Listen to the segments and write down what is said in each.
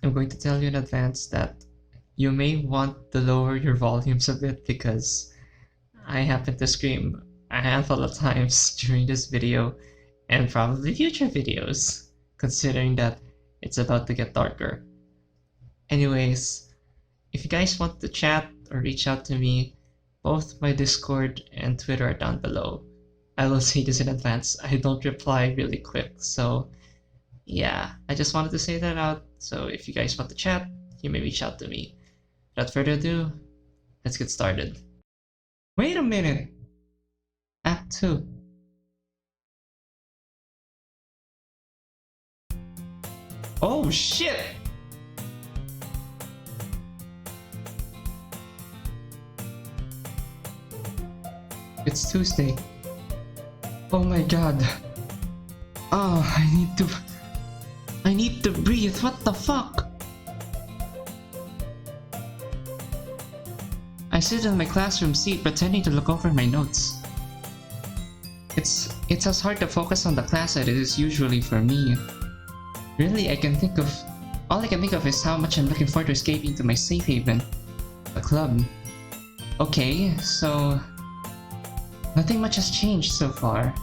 I'm going to tell you in advance that you may want to lower your volumes a bit because I happen to scream a handful of times during this video and probably future videos, considering that it's about to get darker. Anyways, if you guys want to chat or reach out to me, both my Discord and Twitter are down below. I will say this in advance, I don't reply really quick, so yeah, I just wanted to say that out. So if you guys want to chat, you may reach out to me. Without further ado, let's get started. Wait a minute! Act 2. Oh shit! It's Tuesday. Oh my god. Oh, I need to breathe. What the fuck? I sit in my classroom seat pretending to look over my notes. It's as hard to focus on the class as it is usually for me. Really, all I can think of is how much I'm looking forward to escaping to my safe haven, the club. Okay, so nothing much has changed so far.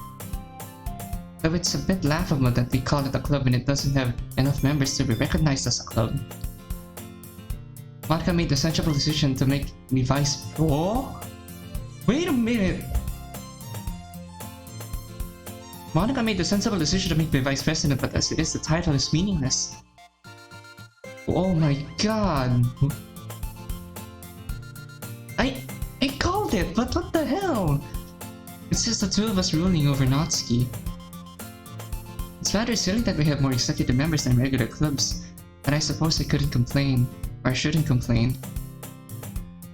Though it's a bit laughable that we call it a club when it doesn't have enough members to be recognized as a club. Monika made the sensible decision to make me vice... Oh? Wait a minute! Monika made the sensible decision to make me vice president, but as it is, the title is meaningless. Oh my god! I called it, but what the hell? It's just the two of us ruling over Natsuki. It's rather silly that we have more executive members than regular clubs, but I suppose I couldn't complain, or I shouldn't complain.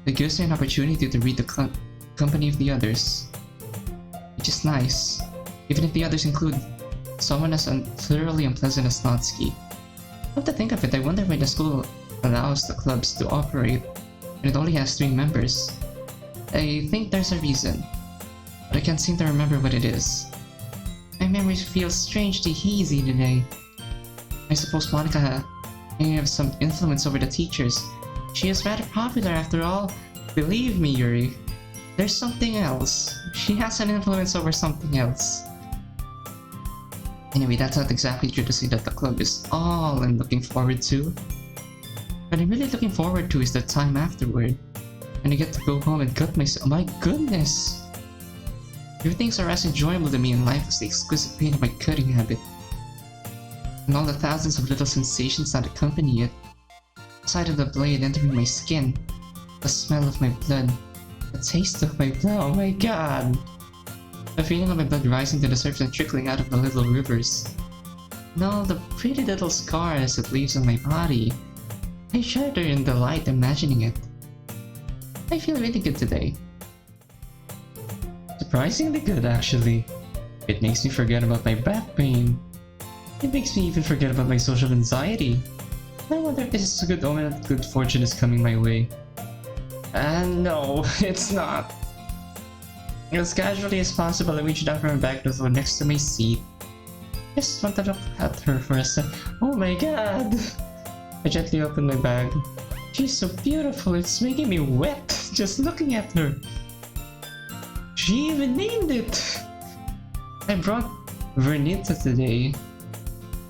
It gives me an opportunity to read the company of the others, which is nice, even if the others include someone as thoroughly unpleasant as Natsuki. Come to think of it, I wonder why the school allows the clubs to operate and it only has 3 members. I think there's a reason, but I can't seem to remember what it is. My memory feels strangely hazy today. I suppose Monika may have some influence over the teachers. She is rather popular after all. Believe me, Yuri, there's something else. She has an influence over something else. Anyway, that's not exactly true to say that the club is all I'm looking forward to. What I'm really looking forward to is the time afterward, when I get to go home and cut myself. My goodness! Few things are as enjoyable to me in life as the exquisite pain of my cutting habit, and all the thousands of little sensations that accompany it. The sight of the blade entering my skin, the smell of my blood, the taste of my blood, oh my god! The feeling of my blood rising to the surface and trickling out of the little rivers, and all the pretty little scars it leaves on my body. I shudder in delight imagining it. I feel really good today. Surprisingly good, actually. It makes me forget about my back pain. It makes me even forget about my social anxiety. I wonder if this is a good omen that good fortune is coming my way. And no, it's not. As casually as possible, I reached out from my bag to the floor next to my seat. I just want to look at her for a sec. Oh my god! I gently opened my bag. She's so beautiful, it's making me wet just looking at her. She even named it! I brought Vernita today.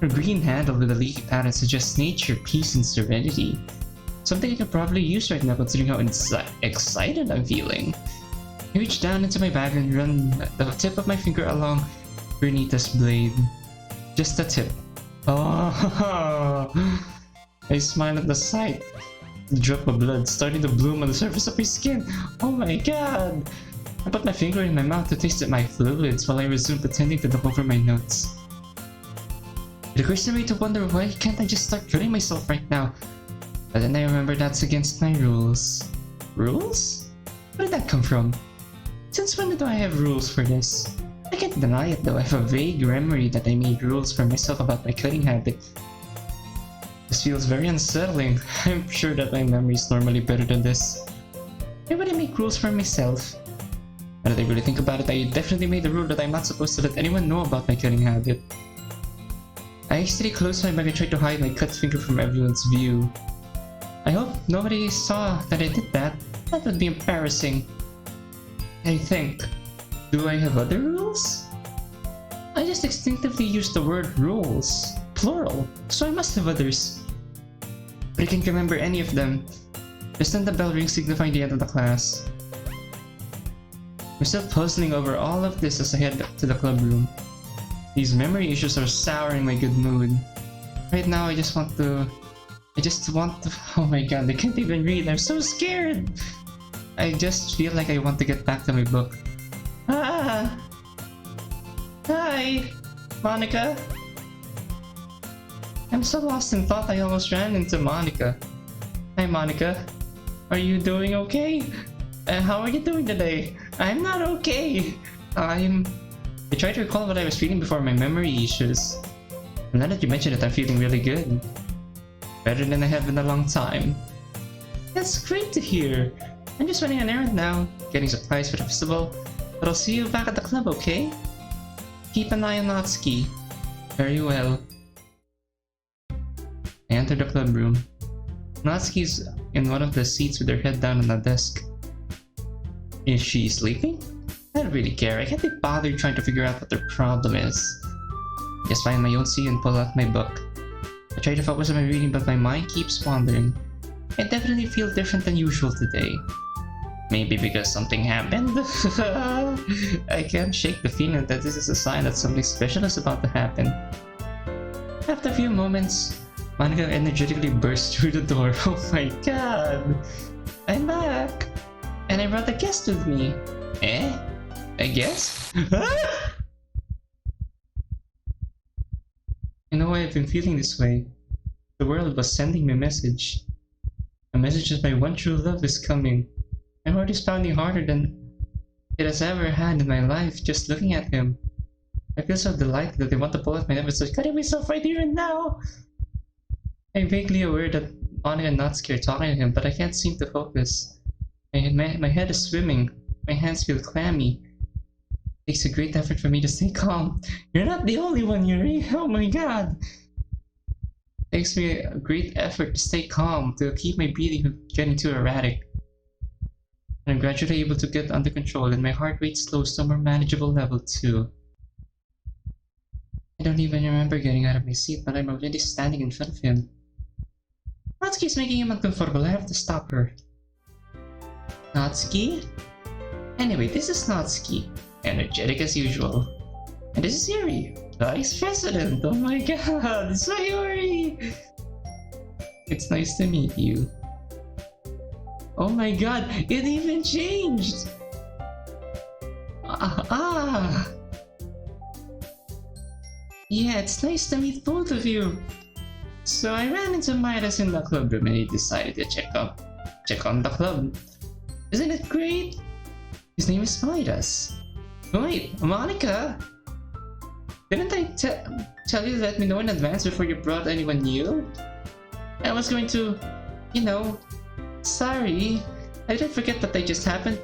Her green handle with a leaky pattern suggests nature, peace, and serenity. Something I could probably use right now considering how excited I'm feeling. I reach down into my bag and run the tip of my finger along Vernita's blade. Just the tip. Oh! I smile at the sight. The drop of blood starting to bloom on the surface of my skin. Oh my god! I put my finger in my mouth to taste my fluids while I resume pretending to look over my notes. It occurs to me to wonder why can't I just start cutting myself right now? But then I remember that's against my rules. Rules? Where did that come from? Since when do I have rules for this? I can't deny it though, I have a vague memory that I made rules for myself about my cutting habit. This feels very unsettling. I'm sure that my memory is normally better than this. Why would I make rules for myself? Now that I really think about it, I definitely made the rule that I'm not supposed to let anyone know about my cutting habit. I I stay close by, but I try to hide my cut finger from everyone's view. I hope nobody saw that I did that. That would be embarrassing. I think. Do I have other rules? I just instinctively used the word rules, plural, so I must have others. But I can't remember any of them. Just then the bell rings signifying the end of the class. I'm still puzzling over all of this as I head to the club room. These memory issues are souring my good mood. Right now I just want to... oh my god, I can't even read, I'm so scared! I just feel like I want to get back to my book. Ah! Hi! Monika? I'm so lost in thought I almost ran into Monika. Hi Monika. Are you doing okay? How are you doing today? I'm not okay! I tried to recall what I was feeling before my memory issues. And now that you mention it, I'm feeling really good. Better than I have in a long time. That's great to hear! I'm just running an errand now, getting supplies for the festival, but I'll see you back at the club, okay? Keep an eye on Natsuki. Very well. I enter the club room. Natsuki's in one of the seats with her head down on the desk. Is she sleeping? I don't really care, I can't be bothered trying to figure out what their problem is. I just find my own seat and pull out my book. I try to focus on my reading, but my mind keeps wandering. I definitely feel different than usual today. Maybe because something happened? I can't shake the feeling that this is a sign that something special is about to happen. After a few moments, Monika energetically bursts through the door. Oh my god! I'm back! And I brought a guest with me. Eh? A guest? You know why I've been feeling this way? The world was sending me a message. A message that my one true love is coming. My heart is pounding harder than it has ever had in my life just looking at him. I feel so delighted that I want to pull out my knife and say, cutting myself right here and now! I'm vaguely aware that Monika and Natsuki are talking to him, but I can't seem to focus. My head is swimming. My hands feel clammy. It takes a great effort for me to stay calm. You're not the only one, Yuri! Oh my god! It takes me a great effort to stay calm, to keep my breathing from getting too erratic. And I'm gradually able to get under control, and my heart rate slows to a more manageable level too. I don't even remember getting out of my seat, but I'm already standing in front of him. Natsuki's making him uncomfortable. I have to stop her. Natsuki? Anyway, this is Natsuki. Energetic as usual. And this is Yuri, Vice President. Oh my god, Sayori! It's nice to meet you. Oh my god, it even changed! Yeah, it's nice to meet both of you. So I ran into Midas in the club room and he decided to check on the club. Isn't it great? His name is Midas. Wait, Monika? Didn't I tell you to let me know in advance before you brought anyone new? I was going to, sorry. I didn't forget that, but I just happened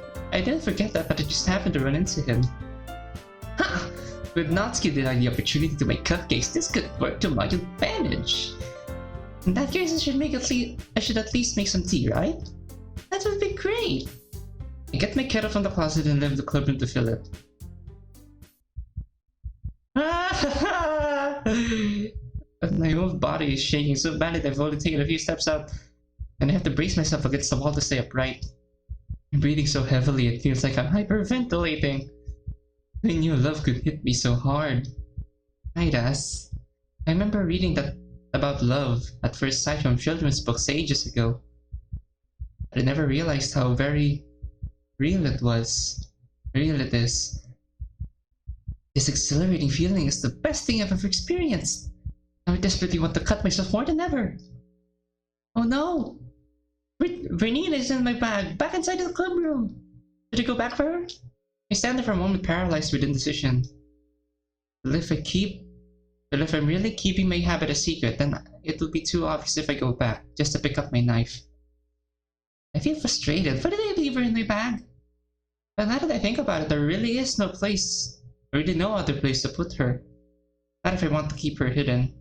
to run into him. Ha! With Natsuki denied the opportunity to make cupcakes, this could work to my advantage. In that case, I should at least make some tea, right? That would be great! I get my kettle from the closet and leave the club room to fill it. My whole body is shaking so badly that I've only taken a few steps out, and I have to brace myself against the wall to stay upright. I'm breathing so heavily it feels like I'm hyperventilating. I knew love could hit me so hard. Midas. I remember reading that about love at first sight from children's books ages ago. But I never realized how very real it was. Real it is. This exhilarating feeling is the best thing I've ever experienced. Now I desperately want to cut myself more than ever. Oh no! Vernina is in my bag, back inside the club room. Should I go back for her? I stand there for a moment paralyzed with indecision. But if I'm really keeping my habit a secret, then it will be too obvious if I go back, just to pick up my knife. I feel frustrated. Why did I leave her in my bag? But now that I think about it, there really is no other place to put her. Not if I want to keep her hidden.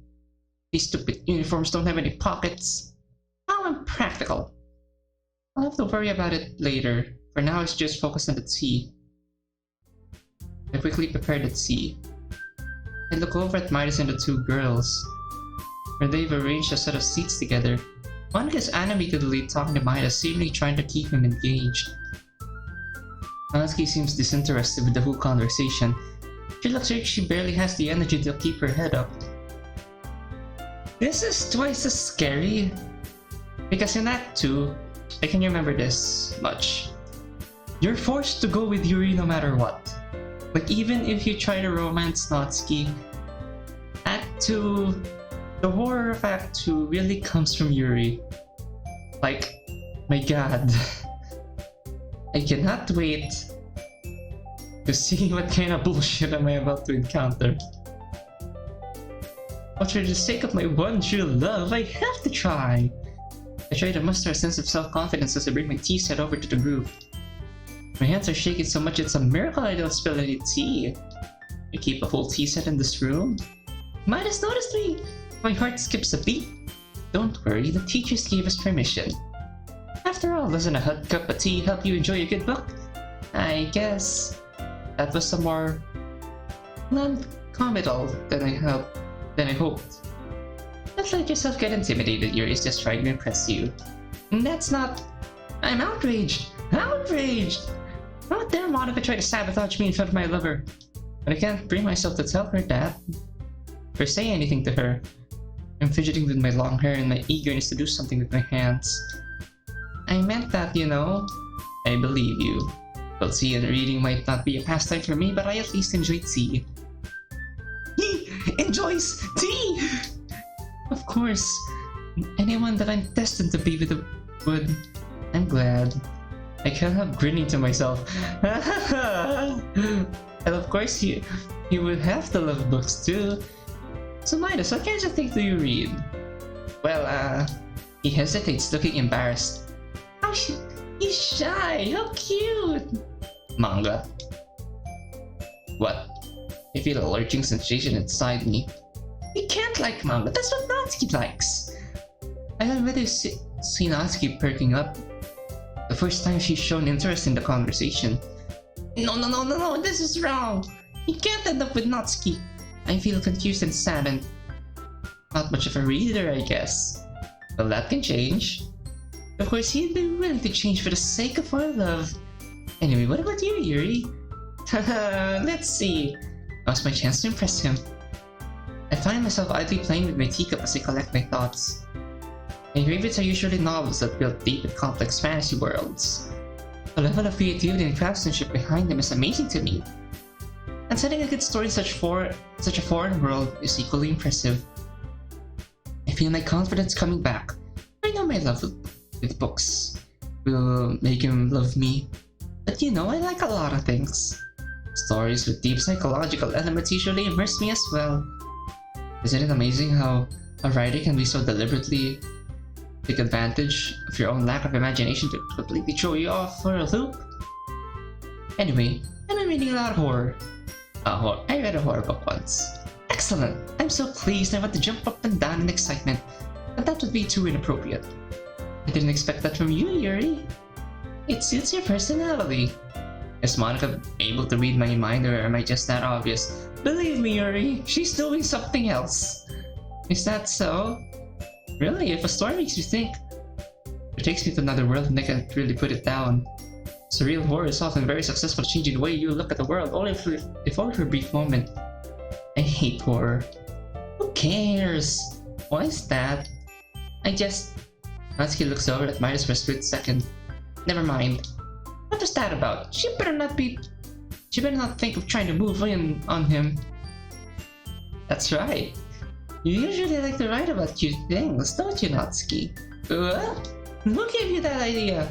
These stupid uniforms don't have any pockets. How impractical. I'll have to worry about it later. For now, it's just focus on the tea. I quickly prepare the tea. I look over at Midas and the two girls, where they've arranged a set of seats together. Monika's animatedly talking to Midas, seemingly trying to keep him engaged. Natsuki seems disinterested with the whole conversation. She looks like she barely has the energy to keep her head up. This is twice as scary, because in Act 2, I can remember this much. You're forced to go with Yuri no matter what. Like, even if you try to romance Natsuki, Act 2, the horror of Act 2 really comes from Yuri. Like, my god. I cannot wait to see what kind of bullshit am I about to encounter. But for the sake of my one true love, I have to try! I try to muster a sense of self-confidence as I bring my tea set over to the group. My hands are shaking so much it's a miracle I don't spill any tea. You keep a whole tea set in this room? Midas noticed me! My heart skips a beat. Don't worry, the teachers gave us permission. After all, doesn't a hot cup of tea help you enjoy a good book? I guess that was some more non-committal than I hoped. Don't let yourself get intimidated, Yuri is just trying to impress you. That's not... I'm outraged! Outraged! How dare Monika try to sabotage me in front of my lover? But I can't bring myself to tell her that. Or say anything to her. I'm fidgeting with my long hair and my eagerness to do something with my hands. I meant that, you know. I believe you. Well, tea and reading might not be a pastime for me, but I at least enjoy tea. He enjoys tea! Of course. Anyone that I'm destined to be with would. I'm glad. I can't help grinning to myself. And of course, you would have to love books too. So Midas, what kinds of things do you read? Well, he hesitates, looking embarrassed. Oh, he's shy. How cute. Manga. What? I feel a lurching sensation inside me. You can't like manga. That's what Natsuki likes. I already see Natsuki perking up. The first time she's shown interest in the conversation. No, this is wrong. You can't end up with Natsuki. I feel confused and saddened. Not much of a reader, I guess. Well, that can change. Of course, he'd be willing to change for the sake of our love. Anyway, what about you, Yuri? Let's see. Now's my chance to impress him. I find myself idly playing with my teacup as I collect my thoughts. My favorites are usually novels that build deep and complex fantasy worlds. The level of creativity and craftsmanship behind them is amazing to me. And setting a good story in such a foreign world is equally impressive. I feel my confidence coming back. I know my love with books will make him love me. But you know, I like a lot of things. Stories with deep psychological elements usually immerse me as well. Isn't it amazing how a writer can be so deliberately take advantage of your own lack of imagination to completely throw you off for a loop? Anyway, I'm reading a lot of horror. I read a horror book once. Excellent! I'm so pleased I want to jump up and down in excitement, but that would be too inappropriate. I didn't expect that from you, Yuri. It suits your personality. Is Monika able to read my mind, or am I just that obvious? Believe me, Yuri, she's doing something else. Is that so? Really, if a story makes you think, it takes me to another world and I can't really put it down. Surreal horror is often very successful at changing the way you look at the world, if only for a brief moment. I hate horror. Who cares? Why is that? Natsuki looks over at Midas for a split second. Never mind. What was that about? She better not think of trying to move in on him. That's right. You usually like to write about cute things, don't you, Natsuki? What? Who gave you that idea?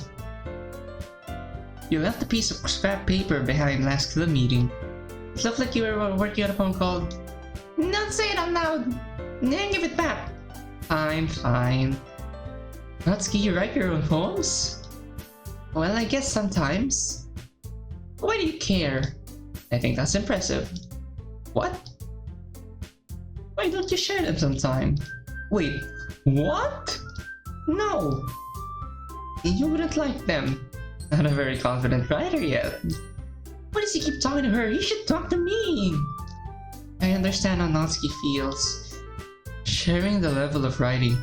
You left a piece of scrap paper behind last club meeting. It looked like you were working on a poem called... Don't say it out loud! Then give it back! Fine. Natsuki, you write your own poems? Well, I guess sometimes. Why do you care? I think that's impressive. What? Why don't you share them sometime? Wait, what? No! You wouldn't like them. Not a very confident writer yet. Why does he keep talking to her? He should talk to me! I understand how Natsuki feels. Sharing the level of writing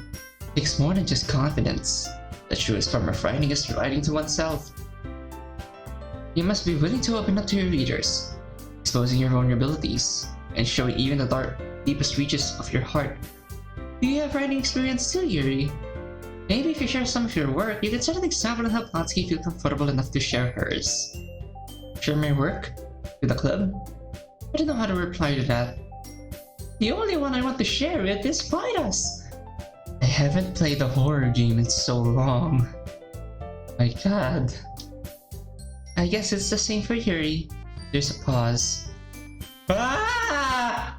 takes more than just confidence. The truest form of writing is writing to oneself. You must be willing to open up to your readers, exposing your vulnerabilities, and showing even the deepest reaches of your heart. Do you have writing experience too, Yuri? Maybe if you share some of your work, you can set an example and help Natsuki feel comfortable enough to share hers. Share my work? To the club? I don't know how to reply to that. The only one I want to share it is MidBitYT. I haven't played a horror game in so long. My god. I guess it's the same for Yuri. There's a pause. Ah!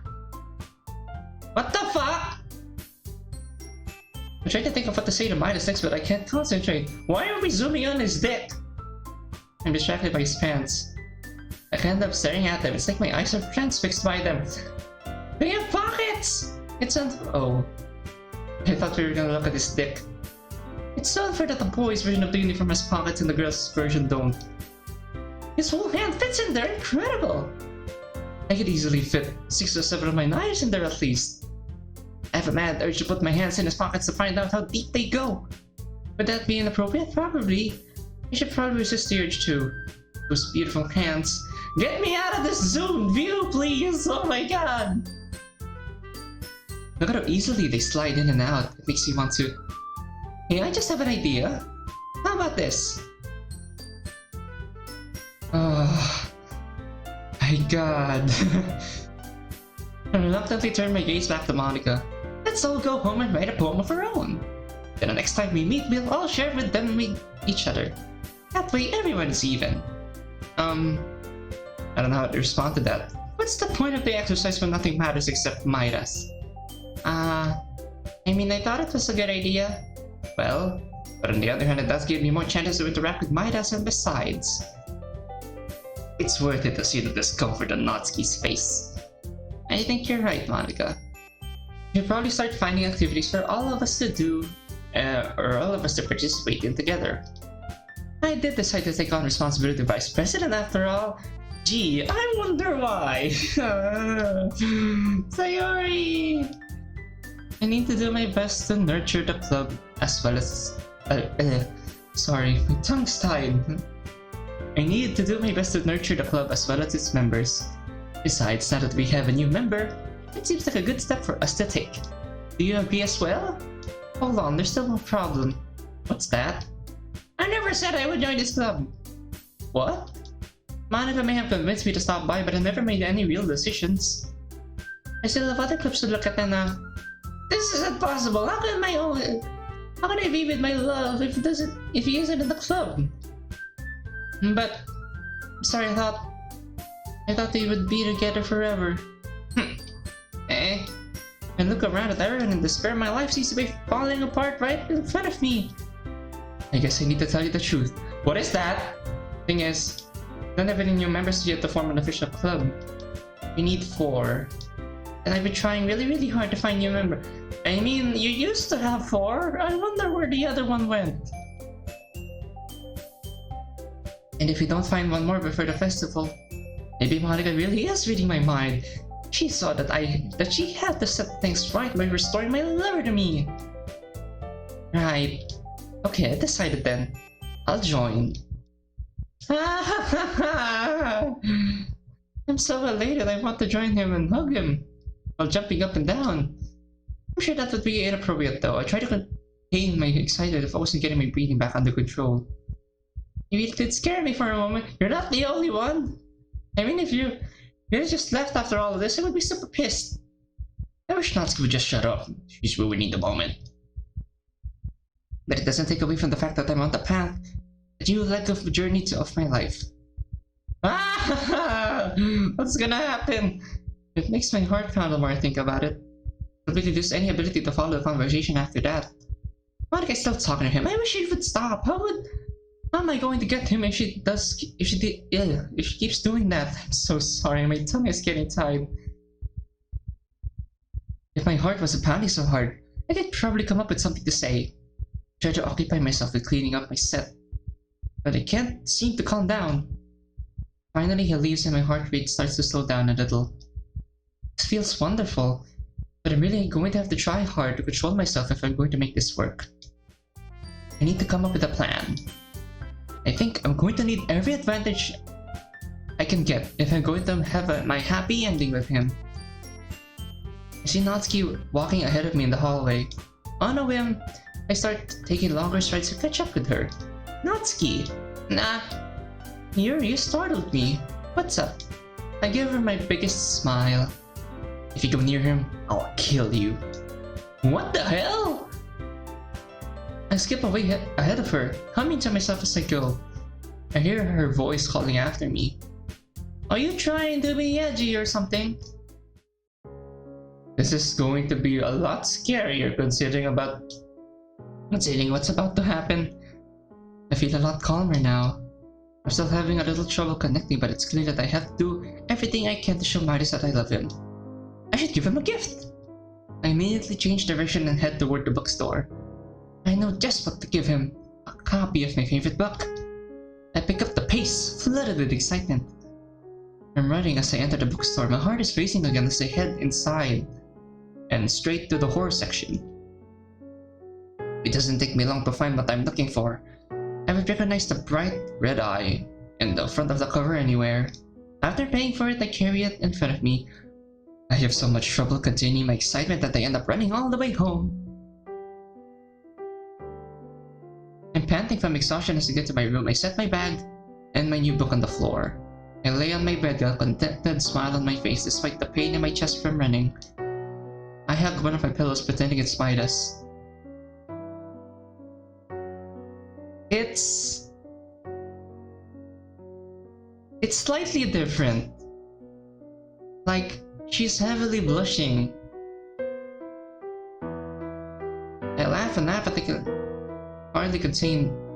What the fuck? I'm trying to think of what to say to MidBitYT next, but I can't concentrate. Why are we zooming on his dick? I'm distracted by his pants. I can't end up staring at them. It's like my eyes are transfixed by them. They have pockets! It's oh. I thought we were gonna look at his dick. It's so unfair that the boys' version of the uniform has pockets and the girls' version don't. His whole hand fits in there, incredible! I could easily fit 6 or 7 of my knives in there at least. I have a mad urge to put my hands in his pockets to find out how deep they go. Would that be inappropriate? Probably. I should probably resist the urge to. Those beautiful hands. Get me out of this zoomed view, please! Oh my god! Look at how easily they slide in and out. It makes me want to... Hey, I just have an idea. How about this? Oh... My god. I reluctantly turn my gaze back to Monika. Let's all go home and write a poem of our own. Then the next time we meet, we'll all share with them with each other. That way everyone is even. I don't know how to respond to that. What's the point of the exercise when nothing matters except MidBitYT? I mean, I thought it was a good idea. Well, but on the other hand, it does give me more chances to interact with MidBitYT, and besides, it's worth it to see the discomfort on Natsuki's face. I think you're right, Monika. We should probably start finding activities for all of us to do, or all of us to participate in together. I did decide to take on responsibility of Vice President after all. Gee, I wonder why. Sayori! I need to do my best to nurture the club as well as... sorry, my tongue's tied. I need to do my best to nurture the club as well as its members. Besides, now that we have a new member, it seems like a good step for us to take. Do you agree as well? Hold on, there's still one problem. What's that? I never said I would join this club. What? Monika may have convinced me to stop by, but I never made any real decisions. I still have other clubs to look at, and this isn't possible. How can I be with my love if he isn't in the club? But sorry, I thought they would be together forever. And look around at everyone in despair. My life seems to be falling apart right in front of me. I guess I need to tell you the truth. What is that? Thing is, I don't have any new members yet to form an official club. We need 4. And I've been trying really hard to find new members. I mean, you used to have 4. I wonder where the other one went. And if we don't find one more before the festival, maybe Monika really is reading my mind. She saw that she had to set things right by restoring my lover to me. Right. Okay, I decided then. I'll join. I'm so elated, I want to join him and hug him while jumping up and down. I'm sure that would be inappropriate though. I tried to contain my excitement if I wasn't getting my breathing back under control. Maybe it did scare me for a moment. You're not the only one. I mean, if you just left after all of this, I would be super pissed. I wish Natsuki would just shut up. She's ruining the moment. But it doesn't take away from the fact that I'm on the path that you led the journey of my life. What's gonna happen? It makes my heart pound the more I think about it. I completely lose any ability to follow the conversation after that. Monika's still talking to him. I wish she would stop. How am I going to get him if she keeps doing that? I'm so sorry, my tongue is getting tied. If my heart wasn't pounding so hard, I could probably come up with something to say. Try to occupy myself with cleaning up my set, but I can't seem to calm down. Finally, he leaves and my heart rate starts to slow down a little. This feels wonderful, but I'm really going to have to try hard to control myself if I'm going to make this work. I need to come up with a plan. I think I'm going to need every advantage I can get if I'm going to have my happy ending with him. I see Natsuki walking ahead of me in the hallway. On a whim, I start taking longer strides to catch up with her. Natsuki! Nah. Yuri, you startled me. What's up? I give her my biggest smile. If you go near him, I'll kill you. What the hell? I skip away ahead of her, humming to myself as I go. I hear her voice calling after me. Are you trying to be edgy or something? This is going to be a lot scarier considering what's about to happen. I feel a lot calmer now. I'm still having a little trouble connecting, but it's clear that I have to do everything I can to show Midas that I love him. I should give him a gift! I immediately change direction and head toward the bookstore. I know just what to give him. A copy of my favorite book. I pick up the pace, flooded with excitement. I'm running as I enter the bookstore. My heart is racing again as I head inside and straight to the horror section. It doesn't take me long to find what I'm looking for. I would recognize the bright red eye in the front of the cover anywhere. After paying for it, I carry it in front of me. I have so much trouble containing my excitement that I end up running all the way home. I'm panting from exhaustion as I get to my room. I set my bag and my new book on the floor. I lay on my bed, a contented smile on my face despite the pain in my chest from running. I hug one of my pillows pretending it's Midas. It's slightly different. Like, she's heavily blushing. I laugh and laugh, but I can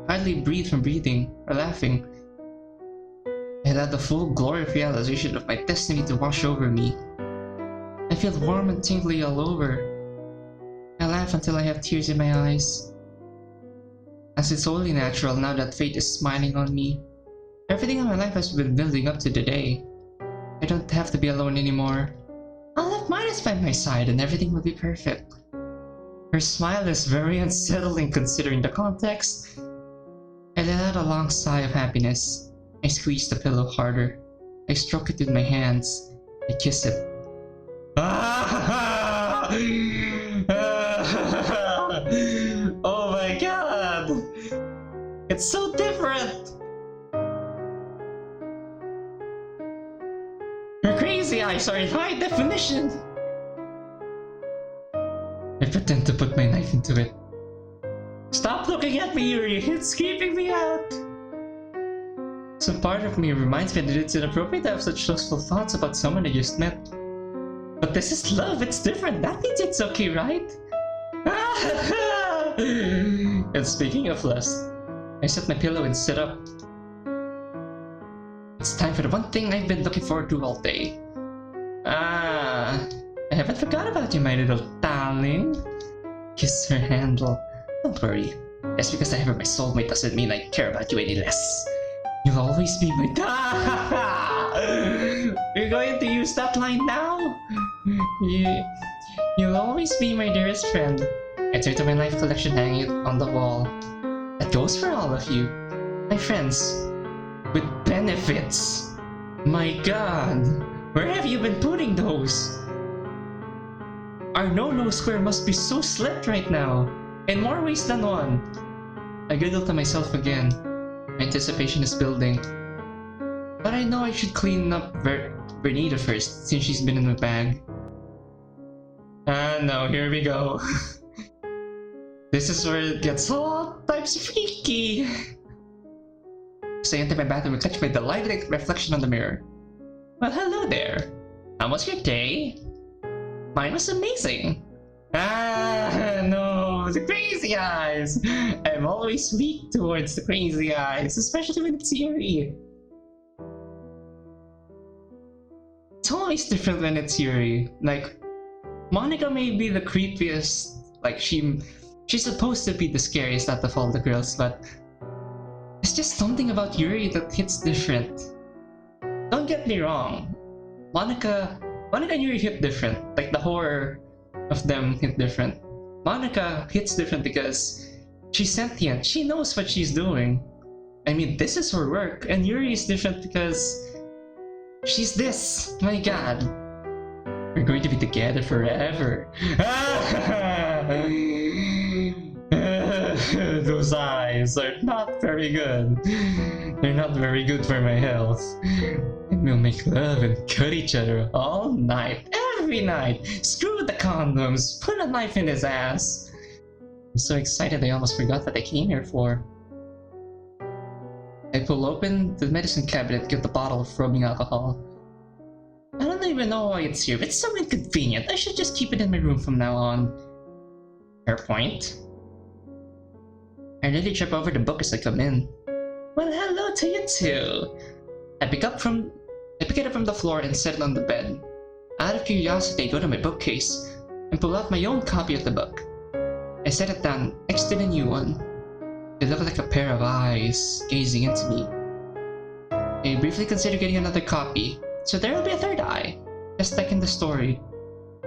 hardly breathe from breathing or laughing. I had the full glorious realization of my destiny to wash over me. I feel warm and tingly all over. I laugh until I have tears in my eyes. As it's only natural now that fate is smiling on me. Everything in my life has been building up to the day. I don't have to be alone anymore. I'll have Midas by my side and everything will be perfect. Her smile is very unsettling considering the context. I let out a long sigh of happiness. I squeeze the pillow harder. I stroke it with my hands. I kiss it. Oh my god! It's so different! Her crazy eyes are in high definition! I pretend to put my knife into it. Stop looking at me, Yuri! It's creeping me out! Some part of me reminds me that it's inappropriate to have such lustful thoughts about someone I just met. But this is love, it's different. That means it's okay, right? And speaking of lust, I set my pillow and sit up. It's time for the one thing I've been looking forward to all day. I haven't forgot about you, my little darling. Kiss her handle. Don't worry. Just because I have my soulmate doesn't mean I care about you any less. You'll always be my You're going to use that line now? You'll always be my dearest friend. I turn to my life collection hanging on the wall. That goes for all of you. My friends. With benefits. My god. Where have you been putting those? Our no-no square must be so slipped right now. In more ways than one. I giggle to myself again. My anticipation is building. But I know I should clean up Bernita first, since she's been in my bag. No, here we go. This is where it gets all types freaky. So I enter my bathroom and catch my delighted reflection on the mirror. Well, hello there. How was your day? Mine was amazing. No, the crazy eyes. I'm always weak towards the crazy eyes, especially when it's Yuri. It's always different when it's Yuri. Like, Monika may be the creepiest Like she's supposed to be the scariest out of all the girls, but it's just something about Yuri that hits different. Don't get me wrong, Monika and Yuri hit different. Like the horror of them hit different. Monika hits different because she's sentient. She knows what she's doing. I mean, this is her work. And Yuri is different because she's this. My god. We're going to be together forever. Those eyes are not very good. They're not very good for my health. And we'll make love and cut each other all night, every night. Screw the condoms. Put a knife in his ass. I'm so excited I almost forgot what I came here for. I pull open the medicine cabinet, get the bottle of rubbing alcohol. I don't even know why it's here. It's so inconvenient. I should just keep it in my room from now on. Fair point. I nearly trip over the book as I come in. Well, hello to you too. I pick it up from the floor and set it on the bed. Out of curiosity, I go to my bookcase and pull out my own copy of the book. I set it down next to the new one. They look like a pair of eyes gazing into me. I briefly consider getting another copy, so there will be a third eye, just like in the story.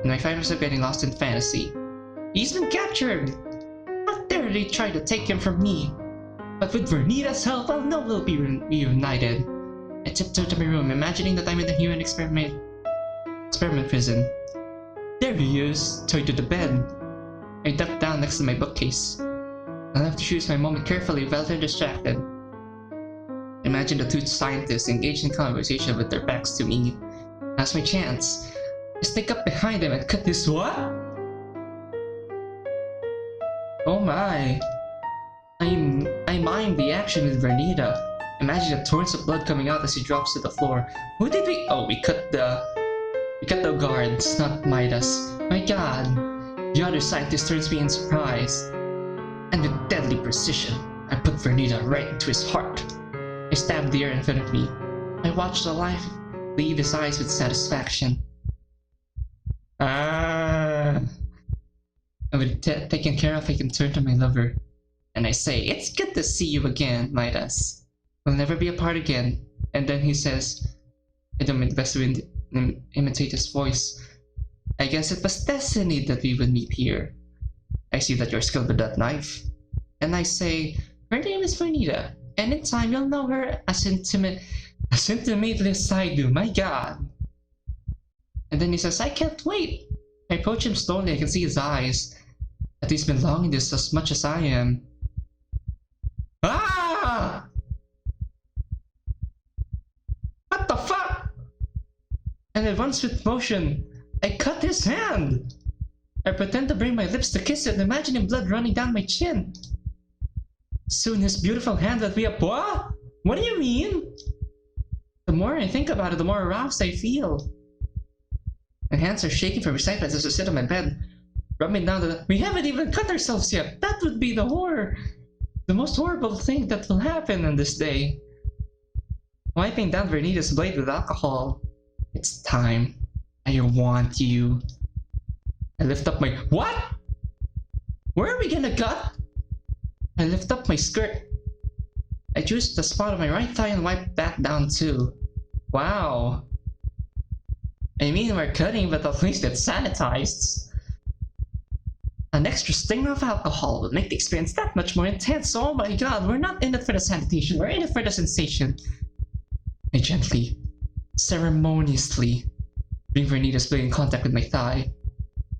And I find myself getting lost in fantasy. He's been captured! How dare they try to take him from me? But with Vernita's help, I'll know we'll be reunited. I tiptoe to my room, imagining that I'm in the human experiment prison. There he is, tied to the bed. I duck down next to my bookcase. I'll have to choose my moment carefully while they're distracted. Imagine the two scientists engaged in conversation with their backs to me. Now's my chance. I sneak up behind them and cut this what? Oh my. I mime the action with Vernita. Imagine the torrents of blood coming out as he drops to the floor. Who did we? Oh, we cut the guards, not Midas. My god. The other scientist turns me in surprise. And with deadly precision, I put Vernita right into his heart. I stab the air in front of me. I watch the life leave his eyes with satisfaction. I would taken care of, I can turn to my lover. And I say, it's good to see you again, Midas. We'll never be apart again. And then he says, I don't mean best to imitate his voice. I guess it was destiny that we would meet here. I see that you're skilled with that knife. And I say, her name is Vernita, and in time you'll know her as intimately as I do, my god. And then he says, I can't wait. I approach him slowly, I can see his eyes. That he's been longing this as much as I am. Ah! What the fuck? And at one swift motion, I cut his hand! I pretend to bring my lips to kiss it, imagining blood running down my chin. Soon his beautiful hand will be up. What? What do you mean? The more I think about it, the more aroused I feel. My hands are shaking from excitement as I sit on my bed, rubbing down the... We haven't even cut ourselves yet! That would be the horror! The most horrible thing that will happen on this day. Wiping down Vernita's blade with alcohol. It's time. I want you. I lift up my... What? Where are we gonna cut? I lift up my skirt. I choose the spot of my right thigh and wipe that down too. Wow. I mean, we're cutting, but at least it's sanitized. An extra stinger of alcohol will make the experience that much more intense. Oh my god, we're not in it for the sanitation, we're in it for the sensation. I gently, ceremoniously, bring Vernita's blade in contact with my thigh.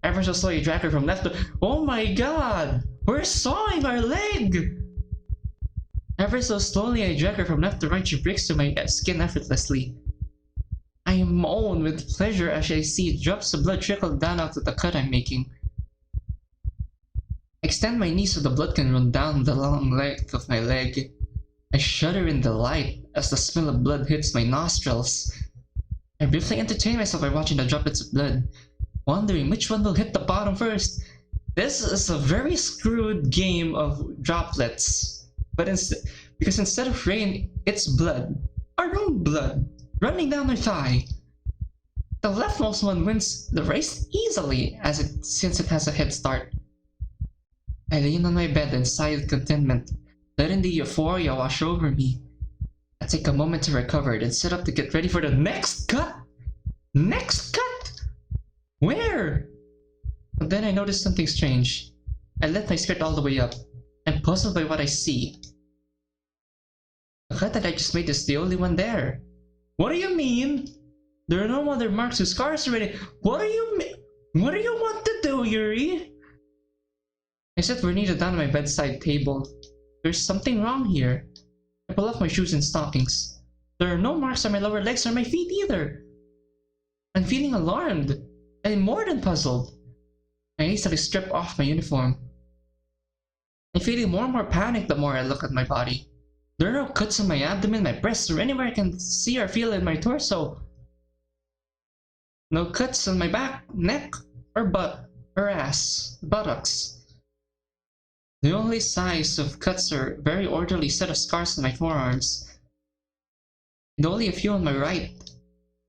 Ever so slowly drag her from left to... Oh my god! We're sawing our leg! Ever so slowly I drag her from left to right, she breaks to my skin effortlessly. I moan with pleasure as I see drops of blood trickle down out of the cut I'm making. I extend my knees so the blood can run down the long length of my leg. I shudder in delight as the smell of blood hits my nostrils. I briefly entertain myself by watching the droplets of blood, wondering which one will hit the bottom first. This is a very screwed game of droplets. But because instead of rain, it's blood. Our own blood, running down my thigh. The leftmost one wins the race easily since it has a head start. I lean on my bed and sigh with contentment, letting the euphoria wash over me. I take a moment to recover and sit up to get ready for the next cut! Next cut! Where? But then I notice something strange. I lift my skirt all the way up. I'm puzzled by what I see. The cut that I just made is the only one there. What do you mean? There are no other marks or scars already. What do you mean? What do you want to do, Yuri? I set Vernita down on my bedside table. There's something wrong here. I pull off my shoes and stockings. There are no marks on my lower legs or my feet either. I'm feeling alarmed. I'm more than puzzled. I hastily strip off my uniform. I'm feeling more and more panicked the more I look at my body. There are no cuts on my abdomen, my breasts, or anywhere I can see or feel in my torso. No cuts on my back, neck, or butt, or ass, buttocks. The only size of cuts are a very orderly set of scars on my forearms. And only a few on my right.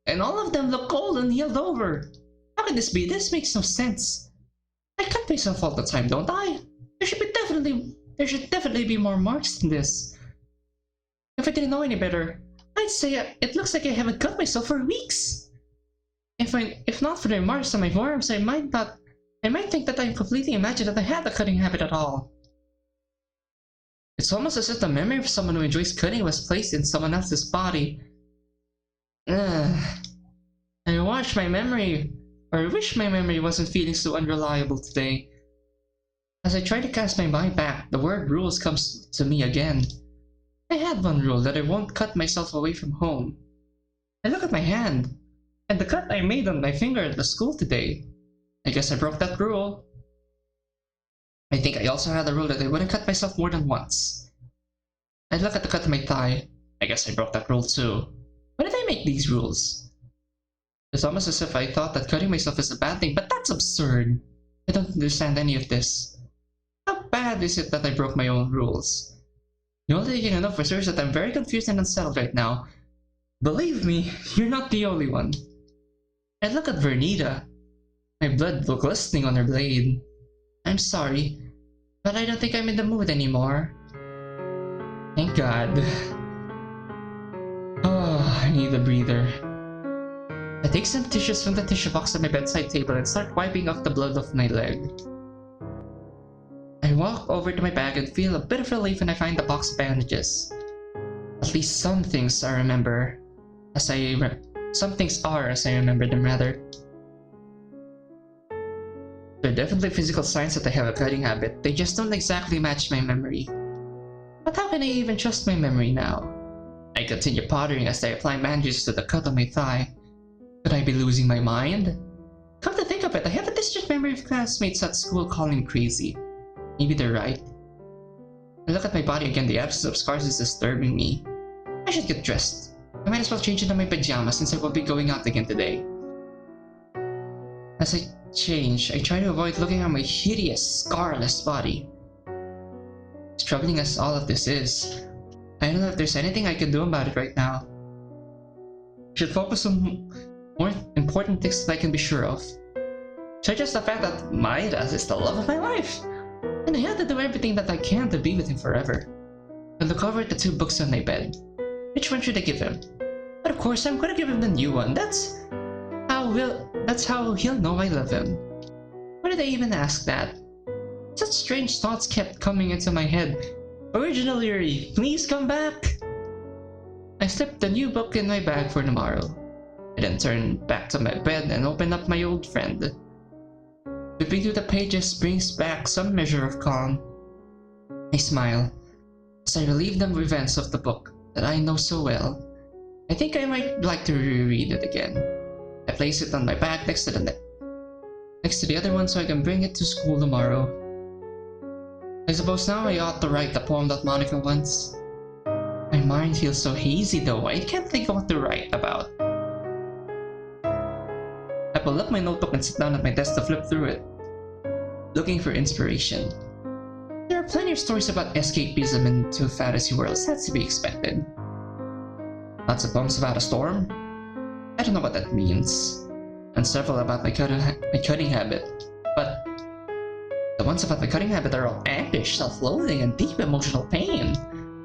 And all of them look cold and healed over. How can this be? This makes no sense. I cut myself all the time, don't I? There should definitely be more marks than this. If I didn't know any better, I'd say it looks like I haven't cut myself for weeks. If not for the marks on my forearms, I might think that I completely imagined that I had a cutting habit at all. It's almost as if the memory of someone who enjoys cutting was placed in someone else's body. I wish my memory wasn't feeling so unreliable today. As I try to cast my mind back, the word rules comes to me again. I had one rule, that I won't cut myself away from home. I look at my hand, and the cut I made on my finger at the school today. I guess I broke that rule. I think I also had a rule that I wouldn't cut myself more than once. I look at the cut on my thigh. I guess I broke that rule too. Why did I make these rules? It's almost as if I thought that cutting myself is a bad thing, but that's absurd. I don't understand any of this. How bad is it that I broke my own rules? The only thing I know for sure is that I'm very confused and unsettled right now. Believe me, you're not the only one. I look at Vernita. My blood glistening on her blade. I'm sorry, but I don't think I'm in the mood anymore. Thank God. Oh, I need a breather. I take some tissues from the tissue box on my bedside table and start wiping off the blood off my leg. I walk over to my bag and feel a bit of relief when I find the box of bandages. At least some things I remember some things are as I remember them, rather. There are definitely physical signs that I have a cutting habit, they just don't exactly match my memory. But how can I even trust my memory now? I continue pottering as I apply bandages to the cut on my thigh. Could I be losing my mind? Come to think of it, I have a distant memory of classmates at school calling me crazy. Maybe they're right. I look at my body again, the absence of scars is disturbing me. I should get dressed. I might as well change into my pajamas since I will be going out again today. As I change, I try to avoid looking at my hideous, scarless body. As troubling as all of this is, I don't know if there's anything I can do about it right now. I should focus on more important things that I can be sure of. Such as the fact that Midas is the love of my life, and I have to do everything that I can to be with him forever. I look over at the two books on my bed. Which one should I give him? But of course, I'm gonna give him the new one. That's how he'll know I love him. Why did I even ask that? Such strange thoughts kept coming into my head. Original Yuri, please come back! I slipped the new book in my bag for tomorrow. I then turned back to my bed and opened up my old friend. Flipping through the pages brings back some measure of calm. I smile as I relive the events of the book that I know so well. I think I might like to reread it again. I place it on my bag next to the other one so I can bring it to school tomorrow. I suppose now I ought to write the poem that Monika wants. My mind feels so hazy though, I can't think of what to write about. I pull up my notebook and sit down at my desk to flip through it, looking for inspiration. There are plenty of stories about escapism into fantasy worlds, that's to be expected. Lots of poems about a storm? I don't know what that means. And several about my cutting habit. But The ones about my cutting habit are all anguish, self-loathing, and deep emotional pain.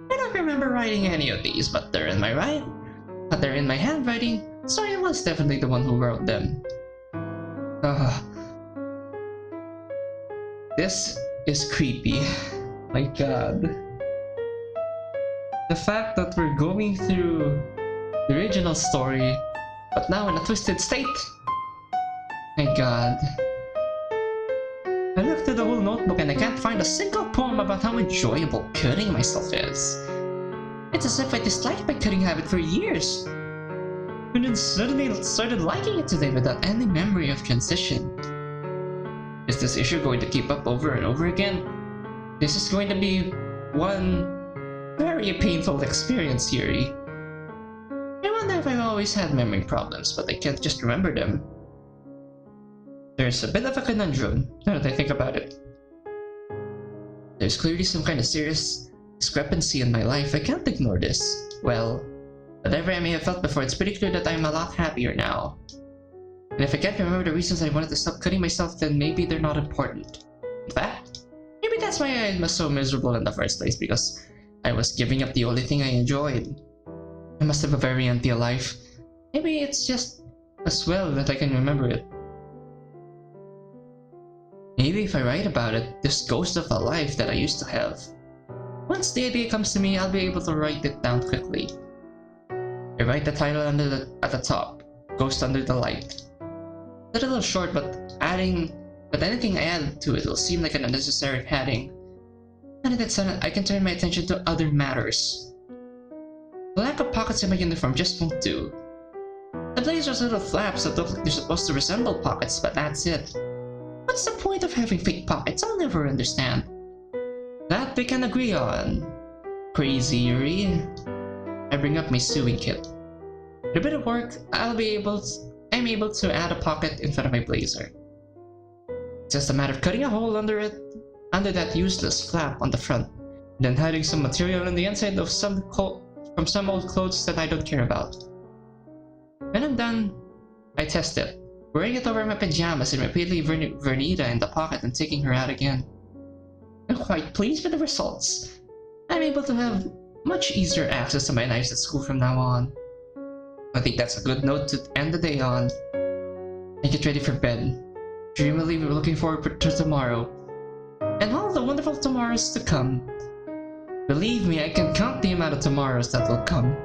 I don't remember writing any of these, but they're in my handwriting, so I was definitely the one who wrote them. This is creepy. My god. The fact that we're going through the original story, but now in a twisted state. My god. I looked through the whole notebook and I can't find a single poem about how enjoyable cutting myself is. It's as if I disliked my cutting habit for years, and then suddenly started liking it today without any memory of transition. Is this issue going to keep up over and over again? This is going to be one very painful experience, Yuri. I wonder if I've always had memory problems, but I can't just remember them. There's a bit of a conundrum, now that I think about it. There's clearly some kind of serious discrepancy in my life. I can't ignore this. Well, whatever I may have felt before, it's pretty clear that I'm a lot happier now. And if I can't remember the reasons I wanted to stop cutting myself, then maybe they're not important. In fact, maybe that's why I was so miserable in the first place, because I was giving up the only thing I enjoyed. I must have a very empty life. Maybe it's just as well that I can remember it. Maybe if I write about it, this ghost of a life that I used to have. Once the idea comes to me, I'll be able to write it down quickly. I write the title at the top, Ghost Under the Light. It's a little short, but anything I add to it will seem like an unnecessary padding. And in that sense, I can turn my attention to other matters. The lack of pockets in my uniform just won't do. The blazer's little flaps that look like they're supposed to resemble pockets, but that's it. What's the point of having fake pockets? I'll never understand. That we can agree on. Crazy Yuri. I bring up my sewing kit. With a bit of work, I'm able to add a pocket in front of my blazer. It's just a matter of cutting a hole under that useless flap on the front, then hiding some material on the inside of some old clothes that I don't care about. When I'm done, I test it, wearing it over my pajamas and repeatedly Vernita in the pocket and taking her out again. I'm quite pleased with the results. I'm able to have much easier access to my knives at school from now on. I think that's a good note to end the day on. I get ready for bed, dreamily looking forward to tomorrow, and all the wonderful tomorrows to come. Believe me, I can count the amount of tomorrows that will come.